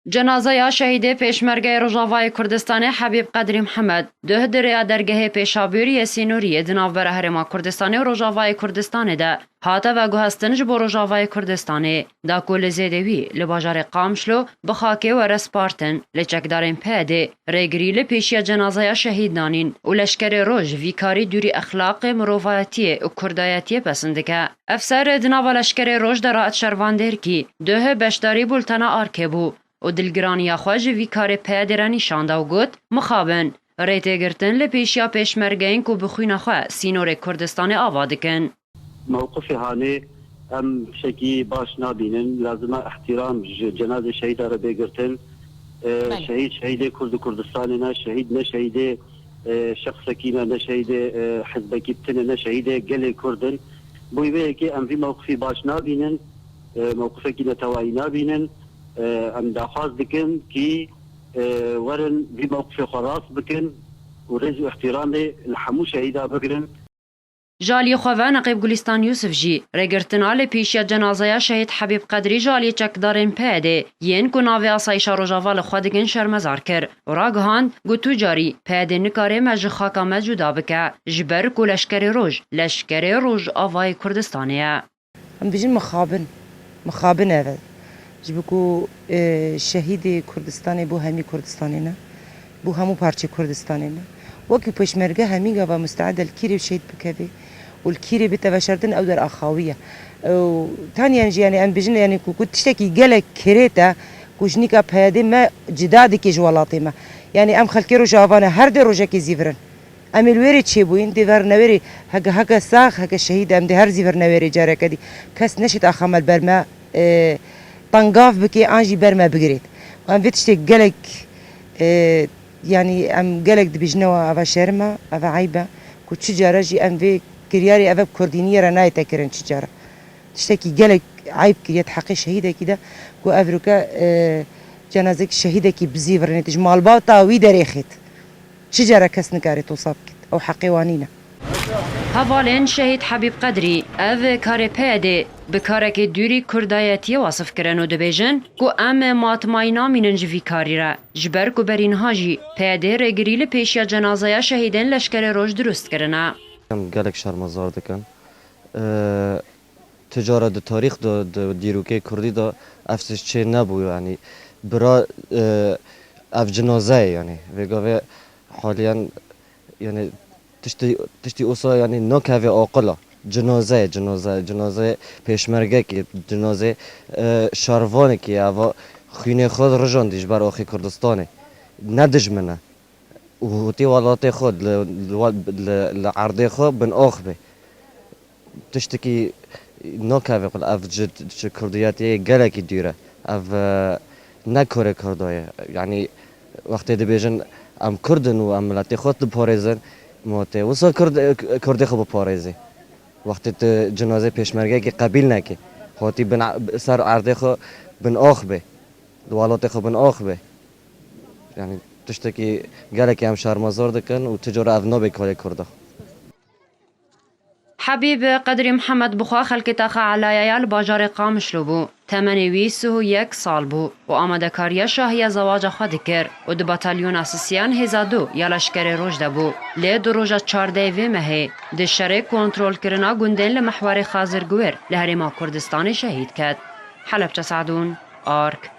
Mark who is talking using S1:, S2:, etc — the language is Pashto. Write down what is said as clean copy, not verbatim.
S1: جنازه شهید پیشمرگه روجاوای کردستان حبیب قدری محمد ده دریا درگه پیشابوری سینوری دناوبر هرما کردستان و روجاوای کردستان ده هاته و گوهستن جبو روجاوای کردستان دا کل زیدوی لباجار قامشلو بخاکه و رسپارتن لچکدارین پیده ریگری لپیشی جنازه شهید نانین و لشکر روج ویکاری دوری اخلاق مروفایتی و کردایتی پسندکه افسر دناو لشکر روج درات شرواندر کی ده بشداری بولتنا آرکه بو و دلگرانی خواج ویکار پیادرانی شانده و گوت مخابن ریته گرتن لپیشیا پیشمرگین کو بخوین خواه سینور کردستان آوادکن.
S2: موقف هانه ام شکی باش نابینن لازم احترام جنازه شهید را بگرتن شهید کردستان نه شهید نه شهید شخص کینا نه شهید حزب کیتن نه شهید گل کردن بویه که ام فی موقفی باش نابینن موقف کی نتوایی نابینن ام دخواست دکن کی ورن بی موقف خلاص بکن و رزق احترام لحمو شهیدا بگرن.
S1: جالی خواه نقیب گلستان یوسف جی رگرتنال پیشی جنازه شهید حبیب قدری جالی چکدارین پیده ین کو ناوی آسایش روجاوال خودگین شرمزار کر و راگهان گو تجاری پیده نکاره مج خاکا مجودا بکه جبر کو لشکر روج آوای کردستانیه.
S3: هم بیجن مخابن اول جبکو شهید کردستانی بو همی کردستانی نه بو همو پارچه کردستانی نه وکی پشمرگه همی گاوا مستعد الکیری شهید بکوی و الکیری بتوشردن او در اخاویه و تاني يعني ام بيجن يعني كنت تشتكي قالك كريتا كوشنيكا بهادي ما جدادي كي جوالاتي ما يعني ام خلكيرو جافانا هر دي روجاكي زيفرن ام الويري تشيبوين دي فرنويري هكا ساخ هكا شهيد ام دي هر زيفرنويري جاركا دي كاس نشت اخامل برما طنقاف بكي انجي برما بقريت وام فيتشتي قالك يعني ام قالك دي بيجنوا افا شرما افا عيبه كنت شجاره جي ام في كرياري افا كردينيه رناي تكرن شجاره تشتكي قالك عيب كريات حقي شهيده كده كو افريكا جنازك شهيده كي بزيفر نتج مال باطا وي دريخت شجره كاس نكاري توصاب او حقيوانينا
S1: هوالين شهید حبیب قدری او کار پیده بکاره که دوری کردایتی واصف کرن و دبیجن کو ام ماتمای نامینن جوی کاری را جبر کو برین هاجی پیده رگریل پیشیا جنازه شهیدن لشکر روش درست کرنه.
S4: گلک شرمزار دکن تجارت تاریخ دا دیروکه کردی دا افسش چه نبود یعنی برا اف جنازه یعنی وگاوه حالیان یعنی تشتی اوسا یعنی نکوه آقلا جنازه پیشمرگه که جنازه شاروانه که اوا خونه خود رجاندیش بر آخی کردستانه ندجمنه و هوتی والات خود لعرضه خود بن آخ به تشتی که نکوه قل اف کردیاتی گله که دیره اف نکره کردایه یعنی وقتی دبیجن ام کردن و ام ملتی خود پارزن موته وسا کرده خو بپارزه وقتی جنازه پیشمرگه که قبیل نکه خاطی سر عرضه خو بن آخ به دوالات خو بن آخ به یعنی تشتکی گله که هم شرمزار دکن و تجاره افنا به کاری کرده.
S1: حبیب قدری محمد بخوا خلق تاخا علایال باجار قامشلو بو 81 سال بو و آمده کاریا شاهی زواج خود کر و دو باتالیون اساسیان هزادو یا لشکر روج ده بو لی دو روژا 14 وی مهی ده شره کنترول کرنا گندن لمحور خازرگویر لهرما کردستان شهید کد. حلب سعدون آرک